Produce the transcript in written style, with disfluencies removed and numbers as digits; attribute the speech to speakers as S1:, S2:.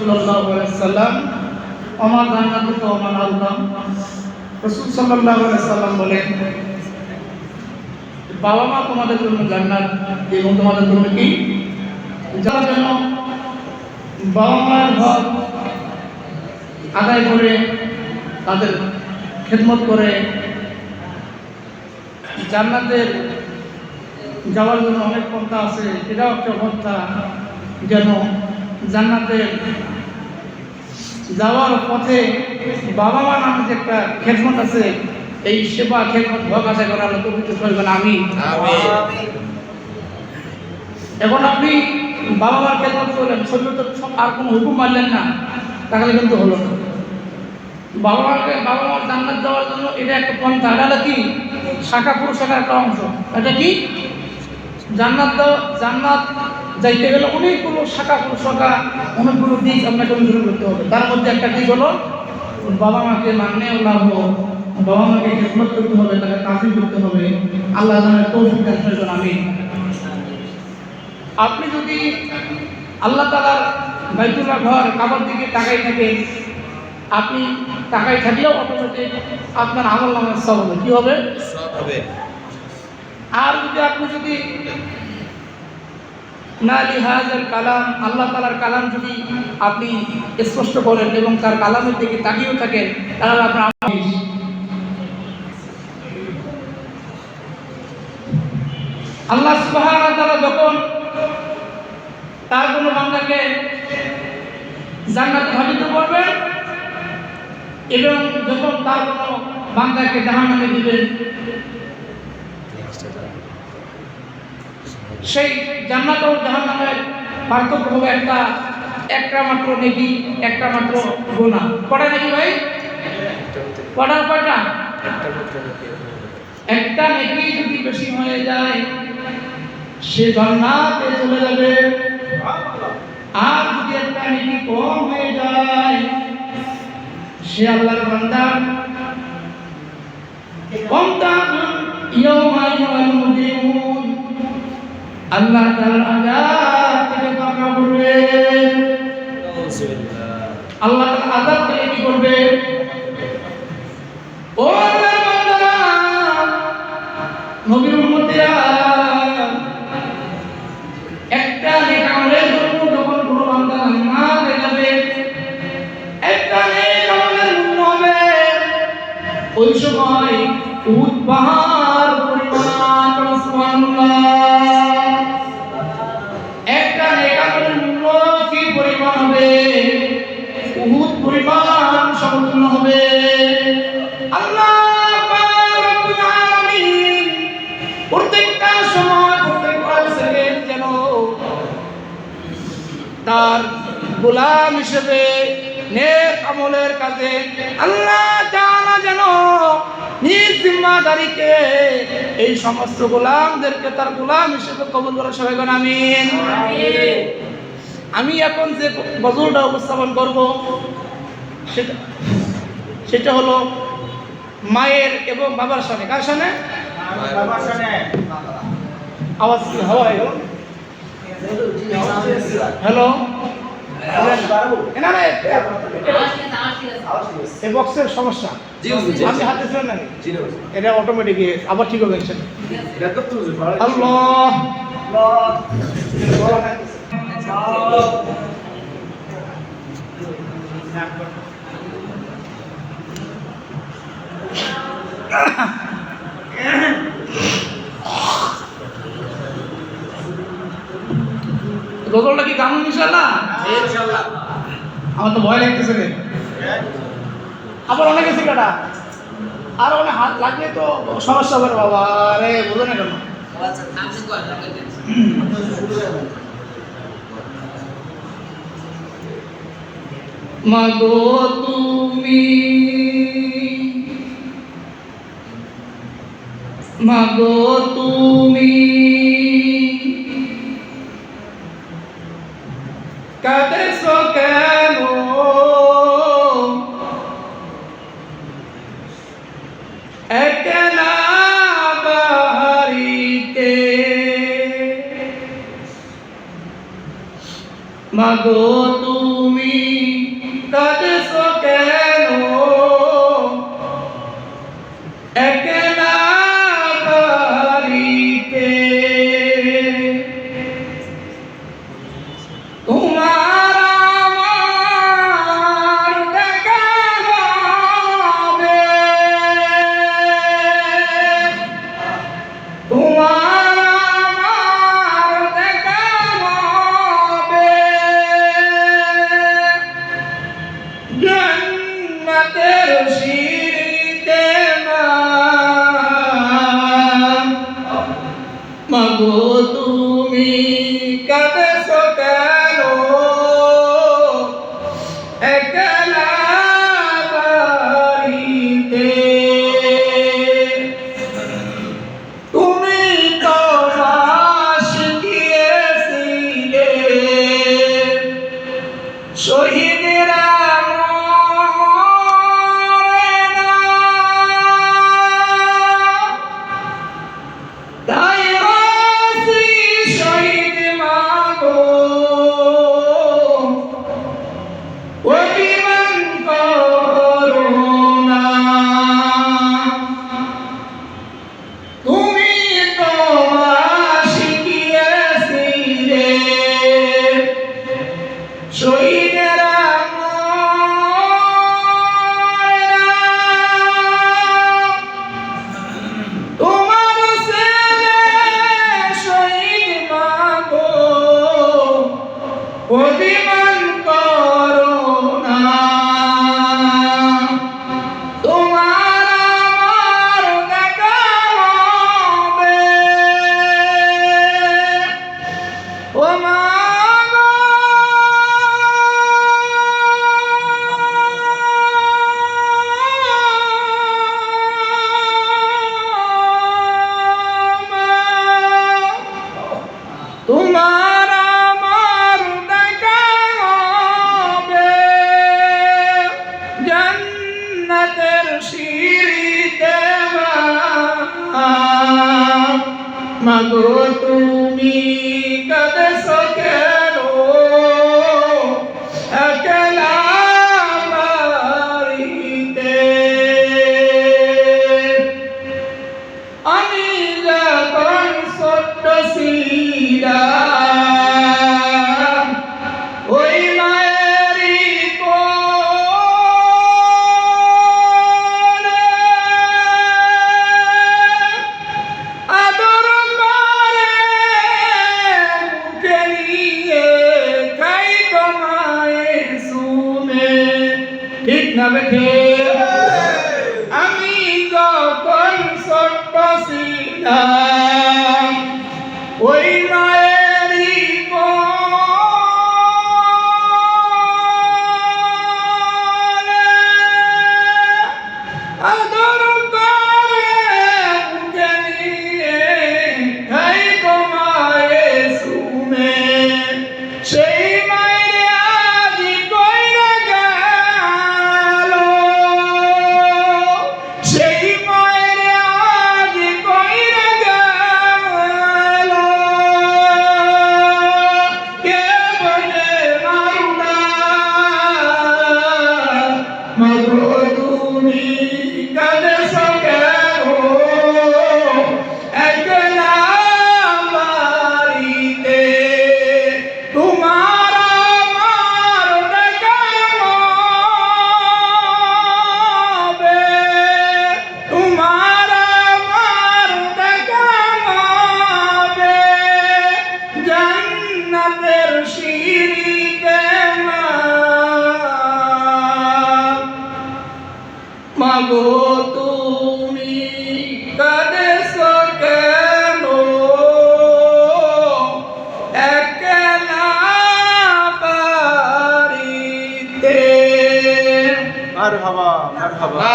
S1: সাল্লাল্লাহু আলাইহি সাল্লাম আমার জান্নাতু তো আমার আল্লাহ রাসূল সাল্লাল্লাহু আলাইহি সাল্লাম বলেন বাবা মা তোমাদের জন্য জান্নাত এবং তোমাদের জন্য কি যারা যেন বাবা মায়ের হক আদায় করে তাদের খেদমত করে জান্নাতের যাওয়ার জন্য অনেক পন্থা আছে। এটাও একটা পন্থা যেন জান্নাতের যাওয়ার পথে বাবা মা নামে যে একটা খেদমত আছে, এই সেবা খেদমত হক আদায় করার পবিত্র করবেন আমি। এখন আপনি বাবা মার খেদমত করলেন, শরীর তো আর কোনো হুকুম মানলেন না, তাহলে কিন্তু হলো না। বাবা মার জান্নাত যাওয়ার জন্য এটা একটা পন্থা। এটা কি শাখা পুরুষাখার একটা অংশ। এটা কি জান্নাত যাইতে গেলে অনেকগুলো শাখা পুরুষাখা, অনেকগুলো দিক আপনাকে অনুসরণ করতে হবে। তার মধ্যে একটা দিক হলো বাবা মাকে মানতে লাগবো, বাবা মাকে খেদমত করতে হবে, তাকে তাজিম করতে হবে। আল্লাহ তাআলা তৌফিক দান করুন আমিন। আপনি যদি আল্লাহ তাআলার বাইতুল্লাহ ঘর কাবার দিকে তাকাই থাকেন, আপনি তাকাই থাকলেও অটোমেটিক আপনার আমল নামায় সব হবে। কি হবে? সব হবে। আর যদি না লিহাজাল কালাম, আল্লাহ তাআলার কালাম যদি আপনি স্পষ্ট করেন এবং তার কালামের দিকে তাকিয়েও থাকেন, তাহলে আপনার আল্লাহ সুবহানাহু ওয়া তাআলা যখন তার কোনো বান্দাকে জান্নাতে ধাবিত করবেন এবং যখন তার কোনো বান্দাকে জাহান্নামে দিবেন, সেই জান্নাত ও জাহান্নামের পার্থক্য হবে একটা মাত্র নেকি, একটা মাত্র গুনাহ। কটা নেকি ভাই? কটা? একটা নেকি যদি বেশি হয়ে যায় সে জান্নাতে চলে যাবে, আর যদি একটা নেকি কম হয়ে যায় সে আল্লাহর বান্দা আল্লাহ তাআলার আযাব থেকে রক্ষা করবে। আল্লাহ তাআলা আযাব থেকে কি করবে? ও আল্লাহর বান্দারা, নবীর উম্মতেরা, একটা নেক আমলের জন্য যখন কোনো বান্দা জান্নাতে যাবে, একটা নেক আমলের মূল্য হবে ওই সময় উহুদ পাহাড় পরিমাণ। সুবহানাল্লাহ। একটা নেক আমলের মূল্য কি পরিমাণ হবে? উহুদ পরিমাণ সমতুল্য হবে। আল্লাহ রাব্বুল আলামিন প্রত্যেকটা সময়, প্রত্যেকটা সেকেন্ড যেন তার গোলাম হিসেবে নেক আমলের কাজে আল্লাহ তাআলা যেন নিজ জিম্মাদারিকে এই সমস্ত গোলামদেরকে তার গোলাম হিসেবে কবুল করে। সবাই বলেন আমিন। আমি এখন যে গজলটা উপস্থাপন করব সেটা হলো মায়ের এবং বাবার শানে। কার শানে? বাবার শানে। আওয়াজ কি হাওয়া হলো? হ্যালো, বক্সের সমস্যা আমি হাতে ছিলেন নাকি? এটা অটোমেটিক আবার ঠিক হবে। আল্লাহ গজলটা কি গান? ইনশাআল্লাহ। আমার তো ভয় লাগতেছে রে। আবার অনেক আছে কাটা, আর অনেক হাত লাগলে তো সমস্যা হবে বাবা। আরে বুঝো না কেন? মাগো তুমি, মাগো তুমি কাঁদেছো কেন? একলা বাড়িতে মাগো তুমি শহীদেরা মরে না, তাই আছি শহীদ মাগো, অভিমান করো না। তুমি তোমার শিখিয়েছিলে শহীদেরা মরে না, তোমার ছেলে শহীদ মাগো, অভিমান করো না। তোমার আমার দেখা হবে, ও মা গো। তোমার আমার দেখা হবে জান্নাতের সিঁড়িতে মাগো, তুমি কাঁদছো কেন একলা বাড়িতে? আমি যখন ছোট্ট ছিলাম ওই মায়েরই কোলে আদর করে মুখে নিয়ে খাইতো মায়ের সুমে। ঠিক না বেঠে? আমি যখন ছোট্ট ছিলাম ওই মায়েরই কোলে আদর করে মুখে নিয়ে খাইতো মায়ের সুমে। সেই মায়ের আজ কইরা গেল, সেই মায়ের আজ কইরা গেল, কে বলে মারুনা মাগো, তুমি কাঁদছো কেন একলা বাড়িতে? তোমার আমার দেখা হবে, তোমার আমার দেখা হবে জান্নাতের সিঁড়িতে মাগো, তুমি কাঁদছো কেন একলা বাড়িতে?
S2: মারহাবা মারহাবা।